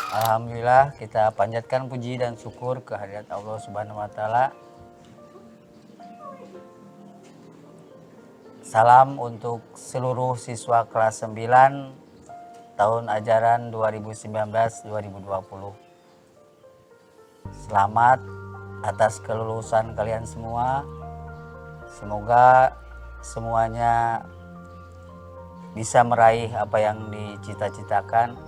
Alhamdulillah, kita panjatkan puji dan syukur kehadirat Allah Subhanahu wa taala. Salam untuk seluruh siswa kelas 9 tahun ajaran 2019-2020. Selamat atas kelulusan kalian semua. Semoga semuanya bisa meraih apa yang dicita-citakan.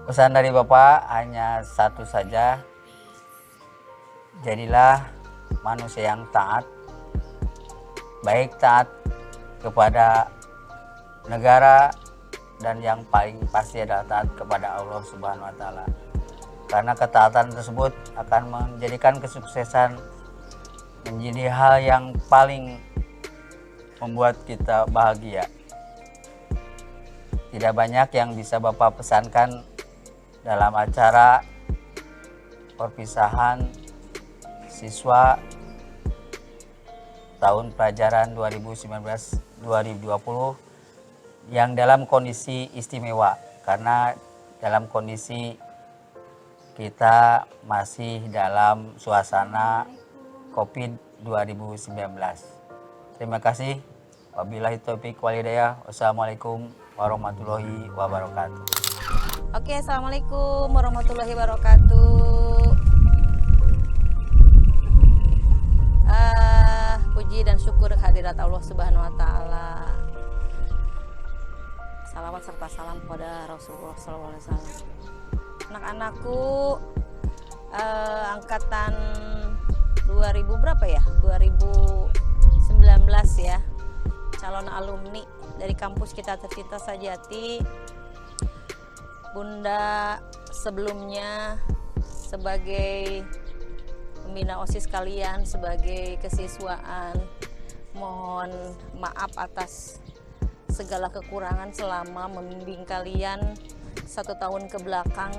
Pesan dari Bapak hanya satu saja, jadilah manusia yang taat, baik taat kepada negara dan yang paling pasti adalah taat kepada Allah Subhanahu wa taala. Karena ketaatan tersebut akan menjadikan kesuksesan menjadi hal yang paling membuat kita bahagia. Tidak banyak yang bisa Bapak pesankan dalam acara perpisahan siswa tahun pelajaran 2019-2020 yang dalam kondisi istimewa, karena dalam kondisi kita masih dalam suasana COVID 2019. Terima kasih. Wabillahi taufiq wal hidayah. Wassalamualaikum warahmatullahi wabarakatuh. Oke, assalamualaikum warahmatullahi wabarakatuh. Puji dan syukur kehadirat Allah Subhanahu wa taala. Salawat serta salam kepada Rasulullah SAW. Anak-anakku angkatan 2000 berapa ya? 2019 ya. Calon alumni dari kampus kita tercinta Sajati. Bunda sebelumnya sebagai pembina OSIS kalian, sebagai kesiswaan, mohon maaf atas segala kekurangan selama membimbing kalian 1 tahun ke belakang.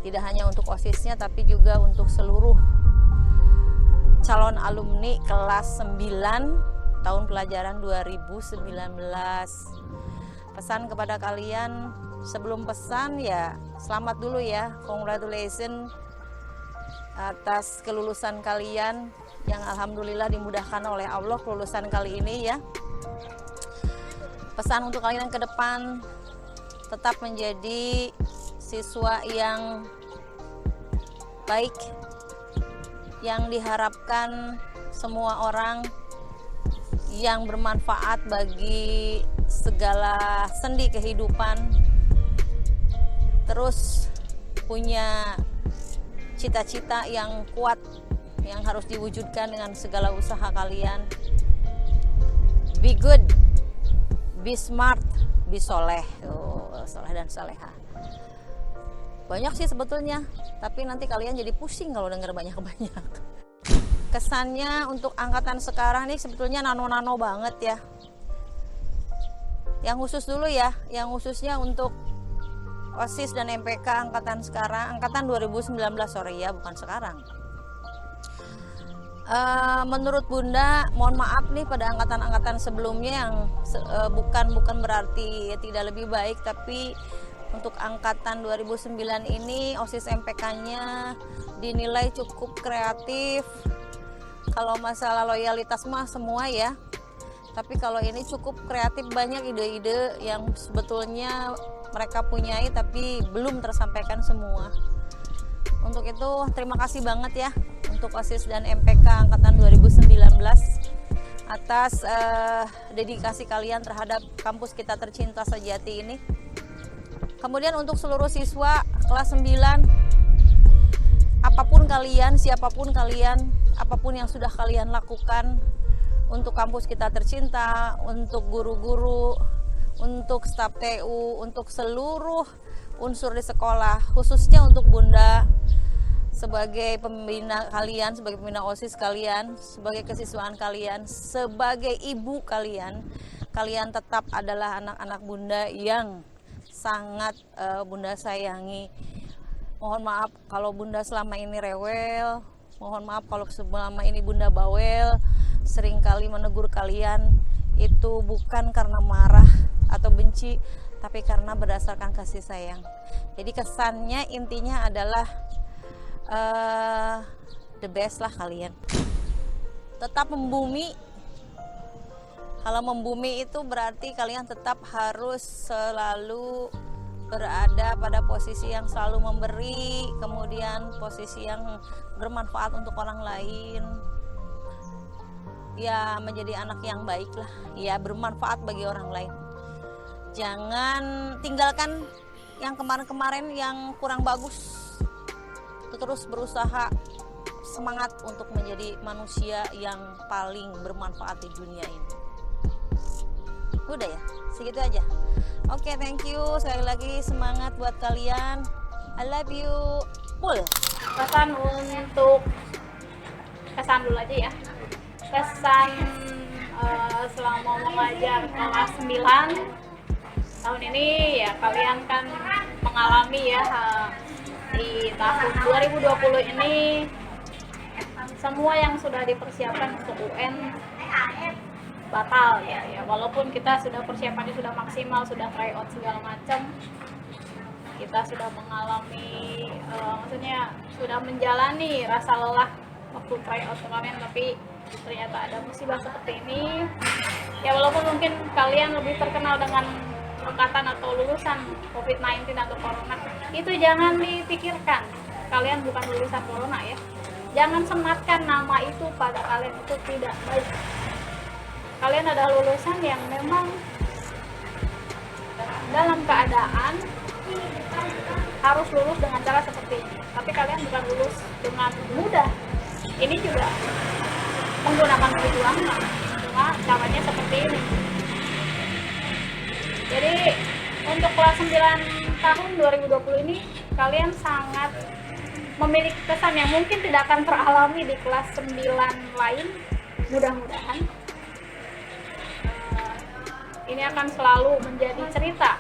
Tidak hanya untuk OSISnya tapi juga untuk seluruh calon alumni kelas 9 tahun pelajaran 2019. Pesan kepada kalian, sebelum pesan ya selamat dulu ya, congratulations atas kelulusan kalian yang alhamdulillah dimudahkan oleh Allah kelulusan kali ini ya. Pesan untuk kalian ke depan, tetap menjadi siswa yang baik, yang diharapkan semua orang, yang bermanfaat bagi segala sendi kehidupan, terus punya cita-cita yang kuat yang harus diwujudkan dengan segala usaha kalian. Be good, be smart, be soleh. Soleh dan soleha. Banyak sih sebetulnya, tapi nanti kalian jadi pusing kalau dengar banyak-banyak. Kesannya untuk angkatan sekarang nih sebetulnya nano-nano banget ya. Yang khusus dulu ya, yang khususnya untuk OSIS dan MPK angkatan sekarang, angkatan 2019 ya, bukan sekarang. Menurut Bunda, mohon maaf nih pada angkatan-angkatan sebelumnya yang bukan berarti tidak lebih baik, tapi untuk angkatan 2009 ini OSIS MPK-nya dinilai cukup kreatif. Kalau masalah loyalitas mah semua ya. Tapi kalau ini cukup kreatif, banyak ide-ide yang sebetulnya mereka punyai tapi belum tersampaikan semua. Untuk itu terima kasih banget ya untuk OSIS dan MPK angkatan 2019 atas dedikasi kalian terhadap kampus kita tercinta Sajati ini. Kemudian untuk seluruh siswa kelas 9, apapun kalian, siapapun kalian, apapun yang sudah kalian lakukan untuk kampus kita tercinta, untuk guru-guru, untuk staf TU, untuk seluruh unsur di sekolah, khususnya untuk Bunda sebagai pembina kalian, sebagai pembina OSIS kalian, sebagai kesiswaan kalian, sebagai ibu kalian, kalian tetap adalah anak-anak Bunda yang sangat Bunda sayangi. Mohon maaf kalau Bunda selama ini rewel, mohon maaf kalau selama ini Bunda bawel, seringkali menegur kalian, itu bukan karena marah, atau benci, tapi karena berdasarkan kasih sayang. Jadi kesannya intinya adalah the best lah kalian. Tetap membumi. Kalau membumi itu berarti kalian tetap harus selalu berada pada posisi yang selalu memberi, kemudian posisi yang bermanfaat untuk orang lain. Ya, menjadi anak yang baik lah, ya bermanfaat bagi orang lain. Jangan tinggalkan yang kemarin-kemarin yang kurang bagus. Terus berusaha semangat untuk menjadi manusia yang paling bermanfaat di dunia ini. Udah ya, segitu aja. Oke, thank you. Sekali lagi semangat buat kalian. I love you. Full. Pesan untuk kesan dulu aja ya. Kesan selama mengajar kelas 9 tahun ini ya, kalian kan mengalami ya di tahun 2020 ini semua yang sudah dipersiapkan untuk UN batal ya, walaupun kita sudah persiapannya sudah maksimal, sudah try out segala macam, kita sudah mengalami maksudnya sudah menjalani rasa lelah waktu try out kemarin, tapi ternyata ada musibah seperti ini ya. Walaupun mungkin kalian lebih terkenal dengan angkatan atau lulusan COVID-19 atau corona, itu jangan dipikirkan, kalian bukan lulusan corona ya. Jangan sematkan nama itu pada kalian, itu tidak baik. Kalian adalah lulusan yang memang dalam keadaan harus lulus dengan cara seperti ini, tapi kalian bukan lulus dengan mudah. Ini juga menggunakan perjuangan, cuma caranya seperti ini. Jadi untuk kelas 9 tahun 2020 ini kalian sangat memiliki kesan yang mungkin tidak akan teralami di kelas 9 lain. Mudah-mudahan ini akan selalu menjadi cerita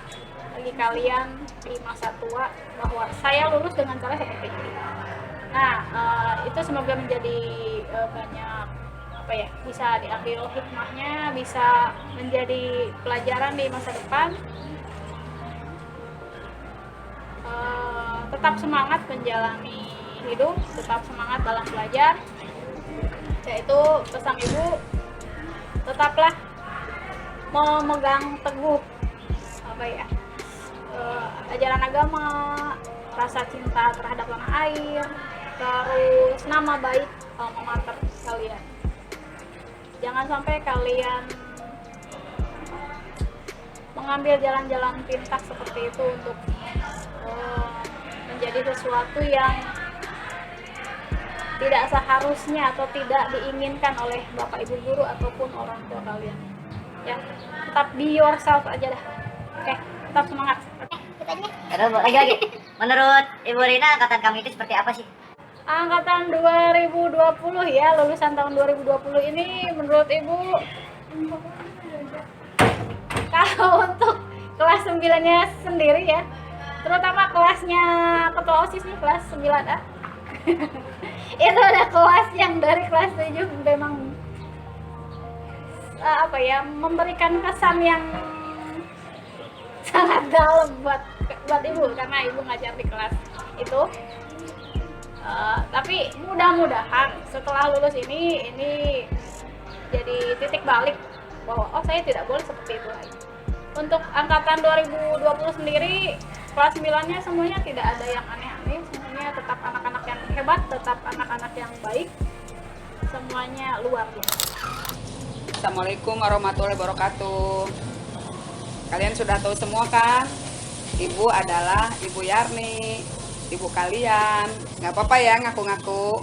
bagi kalian di masa tua bahwa saya lulus dengan cara seperti ini. Nah, itu semoga menjadi banyak apa ya, bisa diambil hikmahnya, bisa menjadi pelajaran di masa depan. Tetap semangat menjalani hidup, tetap semangat dalam belajar. Yaitu pesan ibu, tetaplah memegang teguh apa ya, ajaran agama, rasa cinta terhadap tanah air, terus nama baik alma mater kalian. Jangan sampai kalian mengambil jalan-jalan pintas seperti itu untuk menjadi sesuatu yang tidak seharusnya atau tidak diinginkan oleh bapak ibu guru ataupun orang tua kalian. Ya, tetap be yourself aja dah. Oke, tetap semangat. Terus lagi. Menurut Ibu Rina, angkatan kami itu seperti apa sih? Angkatan 2020 ya, lulusan tahun 2020 ini menurut Ibu, kalau untuk kelas 9-nya sendiri ya, terutama kelasnya ketua OSIS nih, kelas 9A. Itu ada kelas yang dari kelas 7 memang apa ya, memberikan kesan yang sangat dalam buat ibu, karena ibu ngajar di kelas itu. Tapi mudah-mudahan setelah lulus ini jadi titik balik bahwa oh, saya tidak boleh seperti itu lagi. Untuk angkatan 2020 sendiri, kelas 9-nya semuanya tidak ada yang aneh-aneh, semuanya tetap anak-anak yang hebat, tetap anak-anak yang baik, semuanya luar biasa. Assalamualaikum warahmatullahi wabarakatuh. Kalian sudah tahu semua kan, Ibu adalah Ibu Yarni, ibu kalian. Nggak apa-apa ya ngaku-ngaku.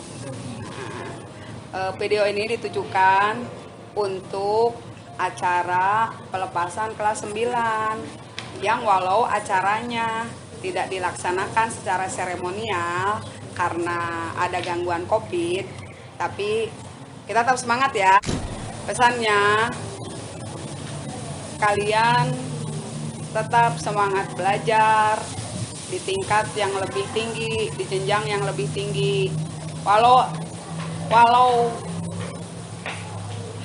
Video ini ditujukan untuk acara pelepasan kelas 9 yang walau acaranya tidak dilaksanakan secara seremonial karena ada gangguan COVID, tapi kita tetap semangat ya. Pesannya, kalian tetap semangat belajar di tingkat yang lebih tinggi, di jenjang yang lebih tinggi. Walau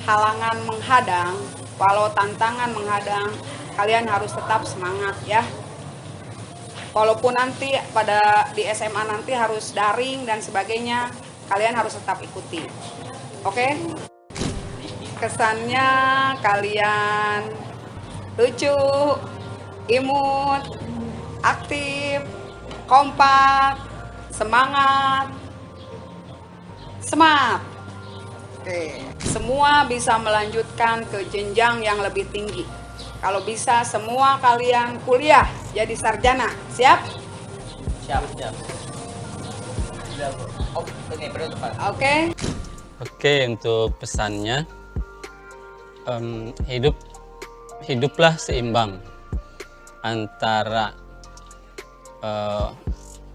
halangan menghadang, walau tantangan menghadang, kalian harus tetap semangat ya. Walaupun nanti di SMA nanti harus daring dan sebagainya, kalian harus tetap ikuti. Oke? Kesannya kalian lucu, imut, aktif, kompak, semangat, smart. Oke. Semua bisa melanjutkan ke jenjang yang lebih tinggi. Kalau bisa semua kalian kuliah jadi sarjana. Siap? Siap. Oke. Oke, untuk pesannya, hiduplah seimbang antara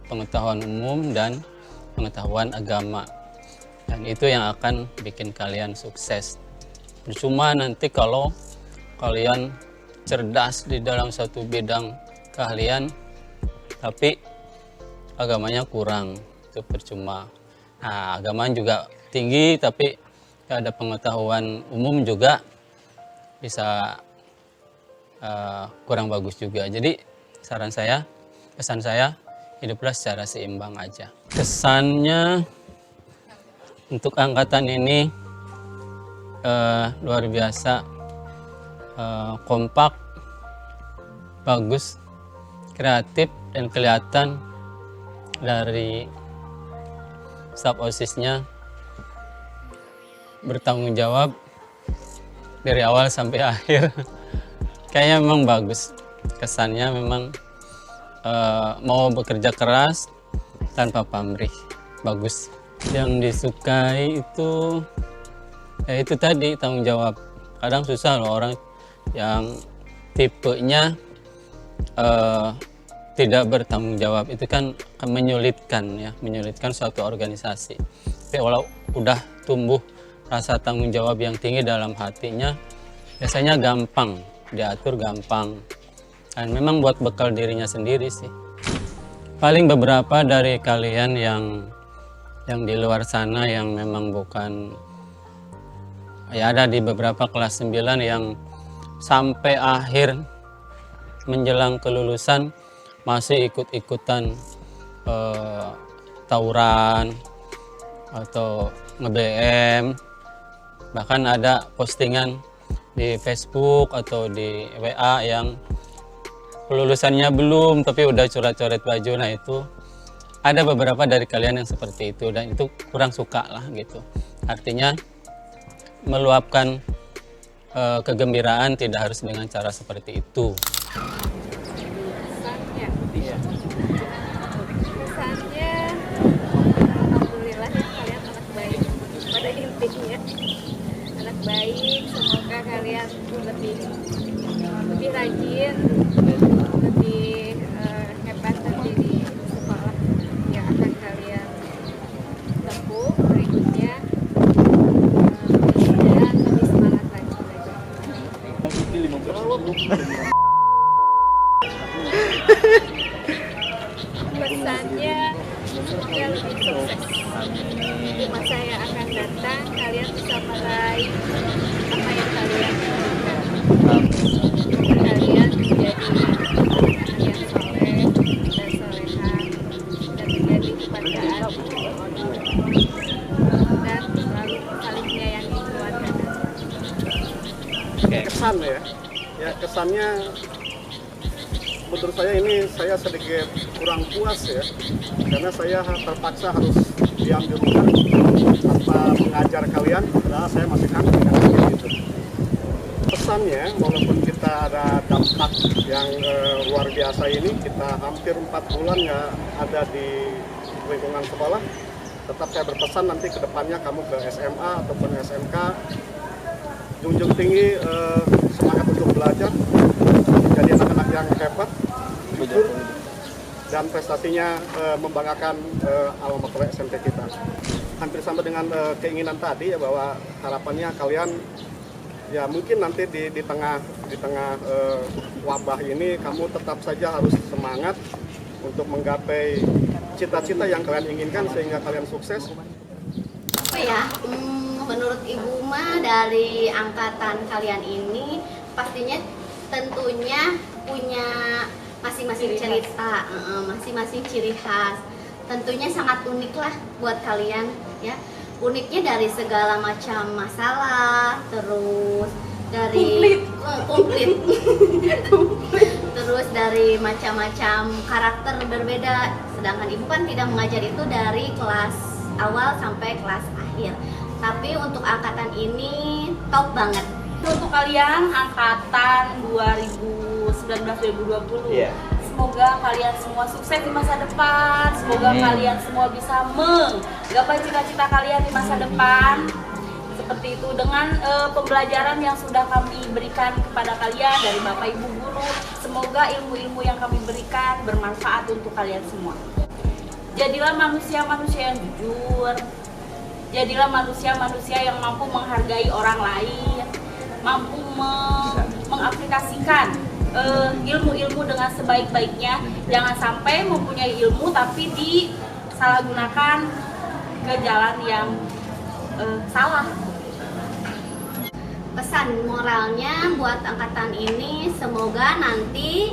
pengetahuan umum dan pengetahuan agama, dan itu yang akan bikin kalian sukses. Percuma nanti kalau kalian cerdas di dalam satu bidang keahlian tapi agamanya kurang, itu percuma. Nah, agama juga tinggi tapi gak ada pengetahuan umum juga bisa kurang bagus juga. Jadi pesan saya, hiduplah secara seimbang aja. Kesannya untuk angkatan ini luar biasa, kompak, bagus, kreatif, dan kelihatan dari staf OSIS-nya bertanggung jawab dari awal sampai akhir. Kayaknya memang bagus, kesannya memang mau bekerja keras tanpa pamrih, bagus. Yang disukai itu ya itu tadi, tanggung jawab. Kadang susah loh orang yang tipenya tidak bertanggung jawab, itu kan menyulitkan suatu organisasi. Tapi kalau udah tumbuh rasa tanggung jawab yang tinggi dalam hatinya, biasanya gampang diatur, gampang, dan memang buat bekal dirinya sendiri sih. Paling beberapa dari kalian yang di luar sana yang memang bukan, ya ada di beberapa kelas 9 yang sampai akhir menjelang kelulusan masih ikut-ikutan tawuran atau nge-BM, bahkan ada postingan di Facebook atau di WA yang kelulusannya belum tapi udah coret-coret baju. Nah, itu ada beberapa dari kalian yang seperti itu, dan itu kurang suka lah gitu. Artinya meluapkan kegembiraan tidak harus dengan cara seperti itu. Kesannya alhamdulillah ya, kalian anak baik pada intinya, anak baik. Semoga kalian lebih rajin, lebih hebat nanti di sekolah yang akan kalian tempuh berikutnya, dan lebih semangat lagi belajar. Pesannya semoga lebih sukses di masa yang akan datang, kalian bisa meraih apa yang kalian inginkan. Kalian menjadi anak yang soleh dan soleha, dan menjadi kebanggaan dan selalu saling menyayangi keluarga. Kesan ya kesannya menurut saya ini saya sedikit kurang puas ya, karena saya terpaksa harus diam di rumah tanpa mengajar kalian, padahal saya masih kangen gitu. Pesannya, walaupun kita ada dampak yang luar biasa ini, kita hampir 4 bulan nggak ada di lingkungan sekolah, tetap saya berpesan nanti ke depannya kamu ke SMA ataupun SMK, junjung tinggi semangat untuk belajar, jadi anak-anak yang hebat, jujur, dan prestasinya membanggakan alma mater SMP kita. Hampir sama dengan keinginan tadi ya, bahwa harapannya kalian ya mungkin nanti di tengah wabah ini kamu tetap saja harus semangat untuk menggapai cita-cita yang kalian inginkan sehingga kalian sukses. Apa ya, menurut Ibu mah dari angkatan kalian ini pastinya tentunya punya masing-masing cerita, masing-masing ciri khas. Tentunya sangat unik lah buat kalian ya. Uniknya dari segala macam masalah, terus dari komplit. Terus dari macam-macam karakter berbeda. Sedangkan ibu kan tidak mengajar itu dari kelas awal sampai kelas akhir. Tapi untuk angkatan ini top banget. Untuk kalian angkatan 2019-2020, semoga kalian semua sukses di masa depan. Semoga kalian semua bisa menggapai cita-cita kalian di masa depan. Seperti itu dengan pembelajaran yang sudah kami berikan kepada kalian dari Bapak Ibu guru. Semoga ilmu-ilmu yang kami berikan bermanfaat untuk kalian semua. Jadilah manusia-manusia yang jujur. Jadilah manusia-manusia yang mampu menghargai orang lain, mampu mengaplikasikan ilmu-ilmu dengan sebaik-baiknya. Jangan sampai mempunyai ilmu tapi disalahgunakan ke jalan yang salah. Pesan moralnya buat angkatan ini, semoga nanti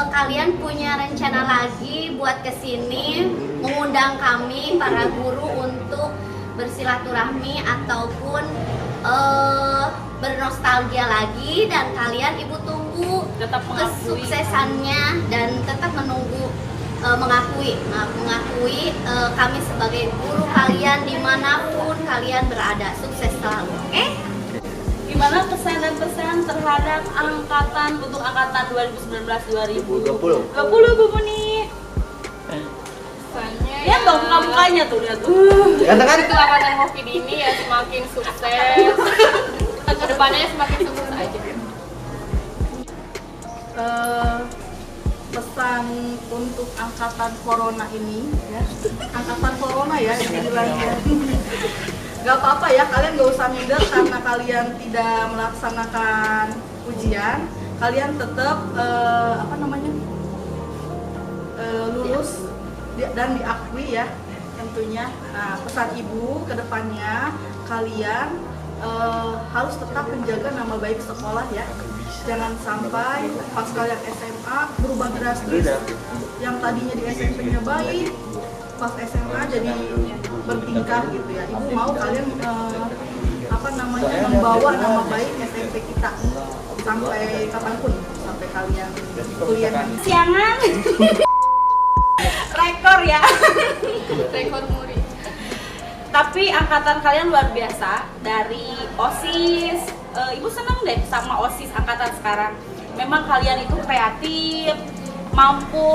kalian punya rencana lagi buat kesini mengundang kami para guru untuk bersilaturahmi ataupun bernostalgia lagi, dan kalian ibu tunggu Tetap mengakui. kesuksesannya dan tetap menunggu mengakui kami sebagai guru kalian dimanapun kalian berada. Sukses selalu, oke? Gimana pesan dan pesan terhadap untuk angkatan 2019-2020 Bu Muni? Pesannya Lihat dong muka-mukanya tuh, lihat tuh. untuk angkatan Covid ini ya semakin sukses. Kedepannya semakin sukses aja. Pesan untuk angkatan corona ini ya, angkatan corona ya istilahnya. Gak apa-apa ya, kalian gak usah minder karena kalian tidak melaksanakan ujian. Kalian tetap lulus dan diakui ya tentunya. Nah, pesan ibu ke depannya kalian harus tetap menjaga nama baik sekolah ya. Jangan sampai pas kalian SMA berubah drastis, yang tadinya di SMP-nya baik, pas SMA jadi bertingkah gitu ya. Ibu mau kalian membawa nama baik SMP kita sampai kapanpun, sampai kalian kuliah nanti. Siangan. Rekor ya. Rekor muri. Tapi angkatan kalian luar biasa. Dari OSIS, Ibu senang deh sama OSIS angkatan sekarang. Memang kalian itu kreatif, mampu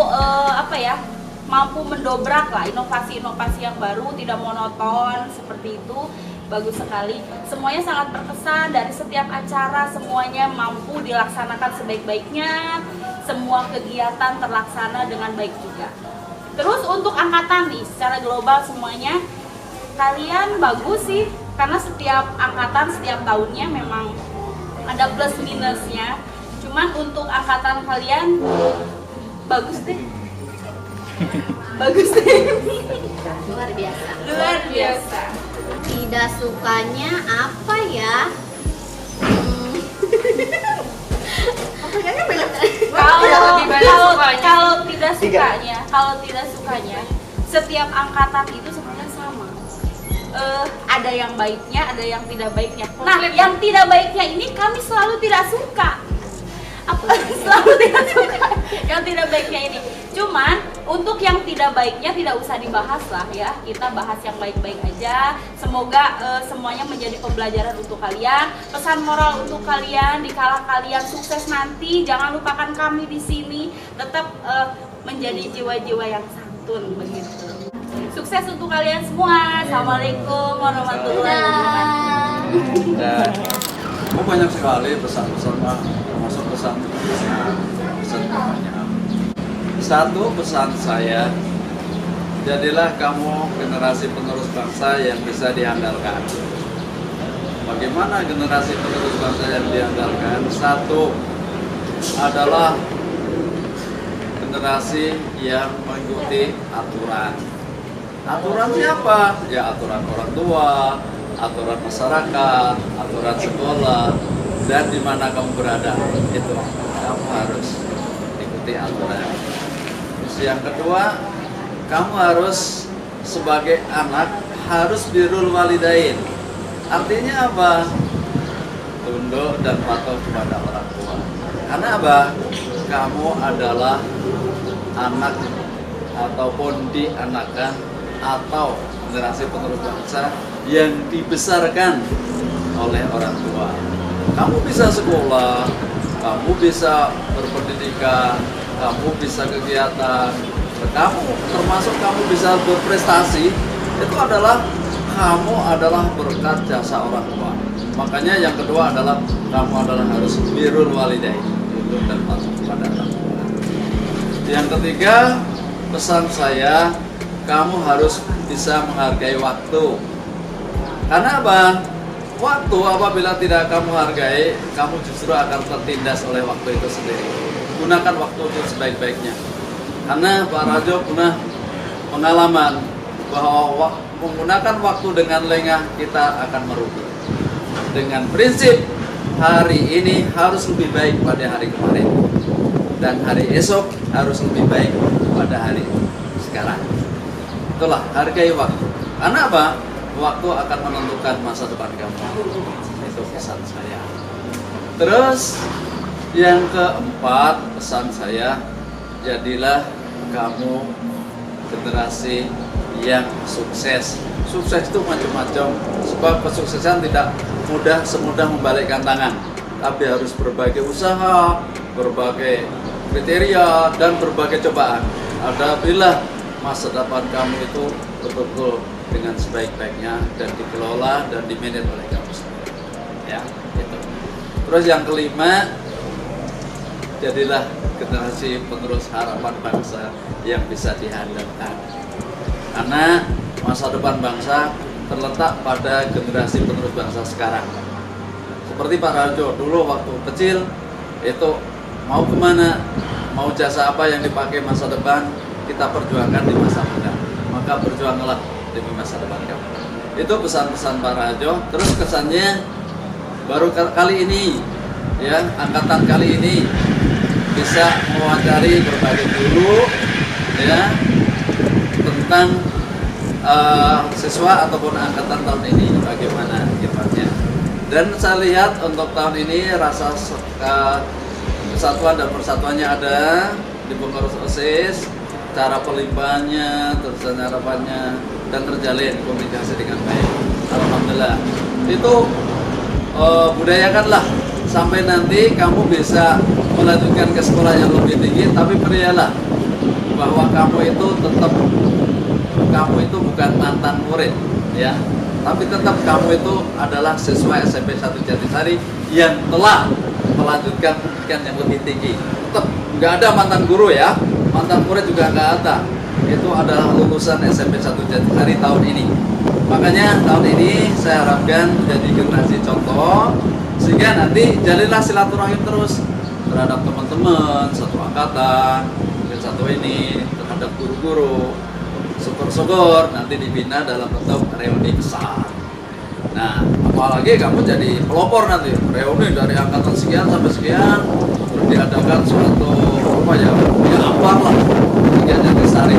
mampu mendobrak lah inovasi-inovasi yang baru, tidak monoton seperti itu. Bagus sekali. Semuanya sangat berkesan dari setiap acara, semuanya mampu dilaksanakan sebaik-baiknya. Semua kegiatan terlaksana dengan baik juga. Terus untuk angkatan nih, secara global semuanya kalian bagus sih, karena setiap angkatan setiap tahunnya memang ada plus minusnya. Cuman untuk angkatan kalian bagus deh. Bagus deh. Luar biasa. Luar biasa. Tidak sukanya apa ya? Kalau tidak sukanya, setiap angkatan itu sebenarnya sama. Ada yang baiknya, ada yang tidak baiknya. Nah, yang tidak baiknya ini kami selalu tidak suka. Selalu tidak suka yang tidak baiknya ini. Cuman untuk yang tidak baiknya tidak usah dibahas lah ya. Kita bahas yang baik-baik aja. Semoga semuanya menjadi pembelajaran untuk kalian. Pesan moral untuk kalian, dikala kalian sukses nanti, jangan lupakan kami di sini. Tetap menjadi jiwa-jiwa yang santun begitu. Sukses untuk kalian semua. Assalamualaikum warahmatullahi wabarakatuh. Banyak sekali pesan-pesan termasuk pesan banyak. Satu pesan saya, jadilah kamu generasi penerus bangsa yang bisa diandalkan. Bagaimana generasi penerus bangsa yang diandalkan? Satu adalah generasi yang mengikuti aturan. Aturan siapa? Ya aturan orang tua, aturan masyarakat, aturan sekolah. dan di mana kamu berada, itu kamu harus ikuti aturan. Terus yang kedua, kamu harus sebagai anak harus birrul walidain. Artinya apa? Tunduk dan patuh kepada orang tua. Karena apa? Kamu adalah anak ataupun dianakkan atau generasi penerus bangsa yang dibesarkan oleh orang tua. Kamu bisa sekolah, kamu bisa berpendidikan, kamu bisa kegiatan, kamu termasuk kamu bisa berprestasi, itu adalah kamu adalah berkat jasa orang tua. Makanya yang kedua adalah kamu adalah harus birrul walidain, tunduk dan patuh kepada orang tua. Yang ketiga, pesan saya, kamu harus bisa menghargai waktu. Karena apa? Waktu apabila tidak kamu hargai, kamu justru akan tertindas oleh waktu itu sendiri. Gunakan waktu itu sebaik-baiknya. Karena Pak Rajo pernah pengalaman bahwa menggunakan waktu dengan lengah kita akan merugi. Dengan prinsip hari ini harus lebih baik pada hari kemarin, dan hari esok harus lebih baik pada hari sekarang. Itulah hargai waktu. Karena apa? Waktu akan menentukan masa depan kamu. Itu pesan saya. Terus yang keempat, pesan saya, jadilah kamu generasi yang sukses. Sukses itu macam-macam. Sebab kesuksesan tidak semudah membalikkan tangan, tapi harus berbagai usaha, berbagai kriteria, dan berbagai cobaan. Apabila masa depan kamu itu betul-betul dengan sebaik-baiknya dan dikelola dan dimanage oleh kamu sendiri. Ya, itu. Terus yang kelima, jadilah generasi penerus harapan bangsa yang bisa diandalkan. Karena masa depan bangsa terletak pada generasi penerus bangsa sekarang. Seperti Pak Rajo dulu waktu kecil itu mau kemana, mau jasa apa yang dipakai masa depan, kita perjuangkan di masa muda. Maka berjuanglah demi masa depan kamu. Itu pesan-pesan Pak Rajo. Terus kesannya baru kali ini, ya, angkatan kali ini bisa mewawancari berbagai guru, ya, tentang siswa ataupun angkatan tahun ini bagaimana kiprahnya. Dan saya lihat untuk tahun ini rasa kesatuan dan persatuannya ada di pengurus OSIS, cara pelimpahannya, terus harapannya, dan terjalin komunikasi dengan baik. Alhamdulillah. Itu budayakanlah sampai nanti kamu bisa melanjutkan ke sekolah yang lebih tinggi, tapi percayalah bahwa kamu itu tetap, kamu itu bukan mantan murid, ya, tapi tetap kamu itu adalah siswa SMP 1 Jatisari yang telah melanjutkan pendidikan yang lebih tinggi. Tetap nggak ada mantan guru, ya, mantan murid juga nggak ada. Itu adalah lulusan SMP 1 Jatisari tahun ini. Makanya tahun ini saya harapkan menjadi generasi contoh, sehingga nanti jalinlah silaturahim terus terhadap teman-teman satu angkatan, satu ini, terhadap guru-guru. Syukur-syukur nanti dibina dalam bentuk reuni besar. Nah, apalagi kamu jadi pelopor nanti, reuni dari angkatan sekian sampai sekian, terus diadakan suatu apa ya apa lah, Jatisari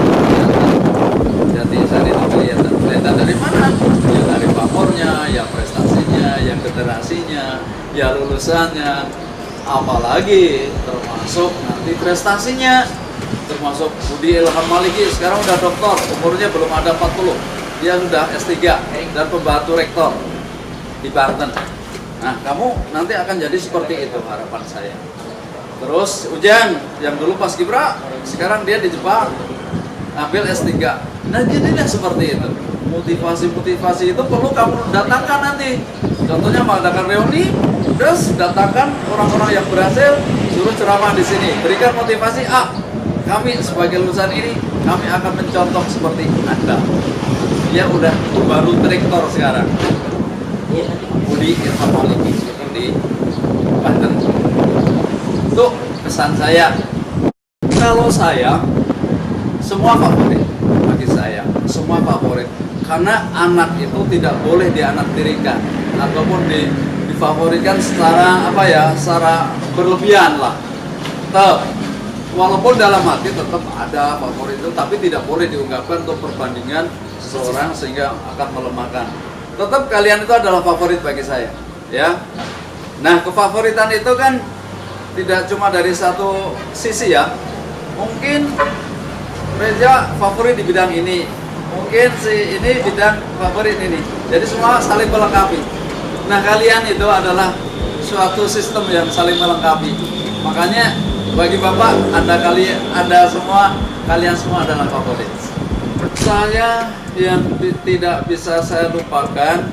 itu kelihatan dari mana? Ya dari pamornya, ya prestasinya, ya generasinya, ya lulusannya, apalagi termasuk nanti prestasinya. Termasuk Budi Ilham Maliki, sekarang udah doktor, umurnya belum ada 40, dia sudah S3 dan pembantu rektor di Banten. Nah, kamu nanti akan jadi seperti itu harapan saya. Terus Ujang yang dulu pas Kibra, sekarang dia di Jepang ambil S3. Nah, jadinya seperti itu. Motivasi itu perlu kamu datangkan nanti. Contohnya mengadakan reuni, terus datangkan orang-orang yang berhasil, suruh ceramah di sini, berikan motivasi. Kami sebagai lulusan ini, kami akan mencontoh seperti Anda. Dia udah baru rektor sekarang, Budi Ilham Maliki di Banten. Itu pesan saya. Kalau saya, semua favorit bagi saya, semua favorit. Karena anak itu tidak boleh dianaktirikan ataupun difavoritkan secara secara berlebihan lah. Tetap, walaupun dalam hati tetap ada favorit itu, tapi tidak boleh diungkapkan untuk perbandingan seseorang sehingga akan melemahkan. Tetap kalian itu adalah favorit bagi saya, ya. Nah, kefavoritan itu kan tidak cuma dari satu sisi ya. Mungkin Reza favorit di bidang ini, mungkin si ini bidang favorit ini. Jadi semua saling melengkapi. Nah, kalian itu adalah suatu sistem yang saling melengkapi. Makanya bagi Bapak, kalian semua adalah favorit. Saya yang tidak bisa saya lupakan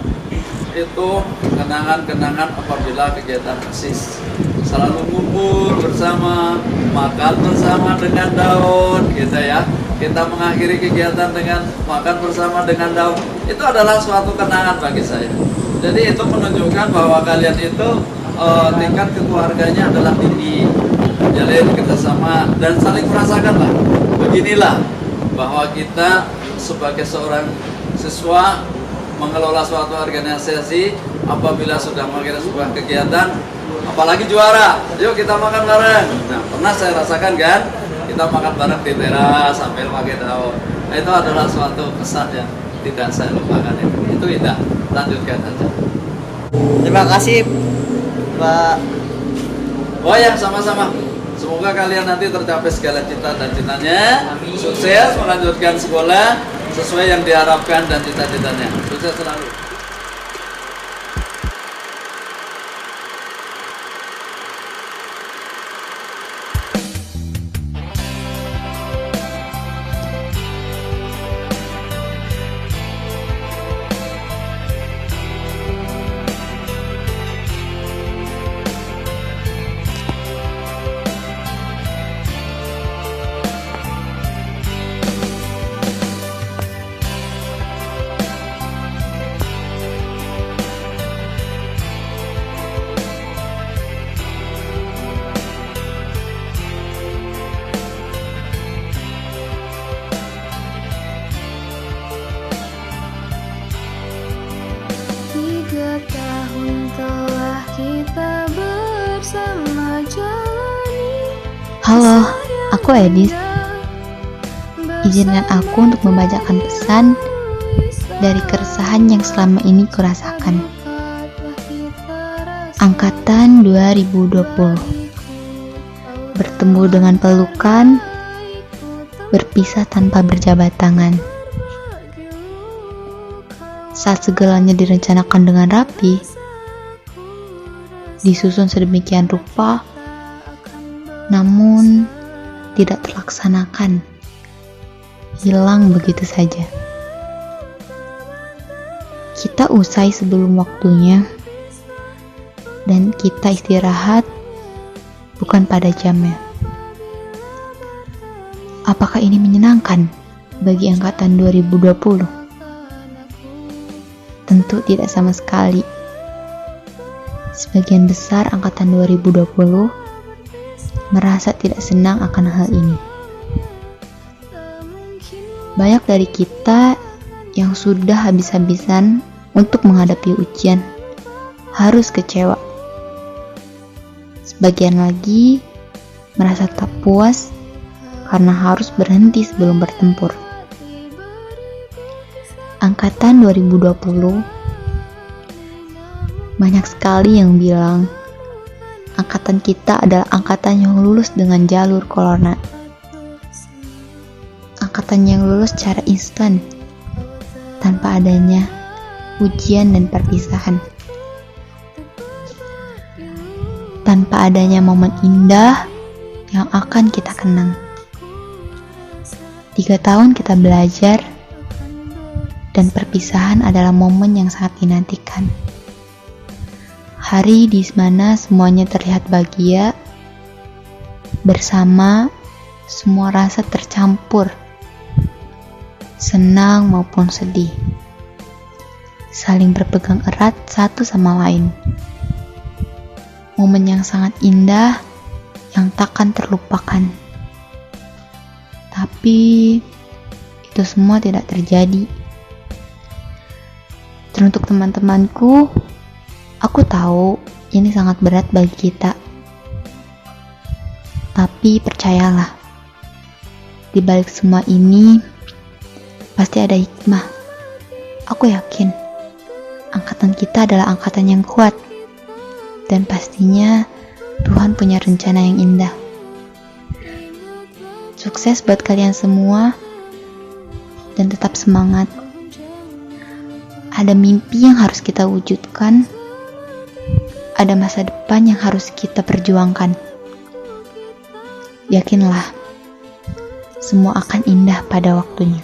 itu kenangan-kenangan apabila kegiatan OSIS. Selalu ngumpul bersama, makan bersama dengan daun, gitu ya. Kita mengakhiri kegiatan dengan makan bersama dengan daun. Itu adalah suatu kenangan bagi saya. Jadi itu menunjukkan bahwa kalian itu tingkat kekeluarganya adalah tinggi, menjalin kerjasama dan saling merasakan lah. Beginilah bahwa kita sebagai seorang siswa mengelola suatu organisasi, apabila sudah mengakhiri sebuah kegiatan, apalagi juara, yuk kita makan bareng. Nah, pernah saya rasakan kan, kita makan bareng di teras sambil pakai daun. Nah, itu adalah suatu kesan yang tidak saya lupakan. Itu indah. Lanjutkan aja. Terima kasih, Pak. Oh ya, sama-sama. Semoga kalian nanti tercapai segala cita dan citanya. Sukses melanjutkan sekolah sesuai yang diharapkan dan cita-citanya. Sukses selalu. Halo, aku Edis. Izinkan aku untuk membacakan pesan dari keresahan yang selama ini kurasakan. Angkatan 2020. Bertemu dengan pelukan, berpisah tanpa berjabat tangan. Saat segalanya direncanakan dengan rapi, disusun sedemikian rupa, namun tidak terlaksanakan, hilang begitu saja. Kita usai sebelum waktunya, dan kita istirahat bukan pada jamnya. Apakah ini menyenangkan bagi angkatan 2020? Tentu tidak sama sekali. Sebagian besar angkatan 2020 merasa tidak senang akan hal ini. Banyak dari kita yang sudah habis-habisan untuk menghadapi ujian harus kecewa. Sebagian lagi merasa tak puas karena harus berhenti sebelum bertempur. Angkatan 2020 banyak sekali yang bilang angkatan kita adalah angkatan yang lulus dengan jalur corona. Angkatan yang lulus secara instan, tanpa adanya ujian dan perpisahan. Tanpa adanya momen indah yang akan kita kenang. 3 tahun kita belajar, dan perpisahan adalah momen yang sangat dinantikan. Hari di mana semuanya terlihat bahagia, bersama, semua rasa tercampur, senang maupun sedih, saling berpegang erat satu sama lain. Momen yang sangat indah, yang takkan terlupakan. Tapi, itu semua tidak terjadi. Teruntuk teman-temanku, aku Aku tahu ini sangat berat bagi kita. Tapi percayalah, di balik semua ini pasti ada hikmah. Aku yakin angkatan kita adalah angkatan yang kuat. Dan pastinya Tuhan punya rencana yang indah. Sukses buat kalian semua dan tetap semangat. Ada mimpi yang harus kita wujudkan. Ada masa depan yang harus kita perjuangkan. Yakinlah, semua akan indah pada waktunya.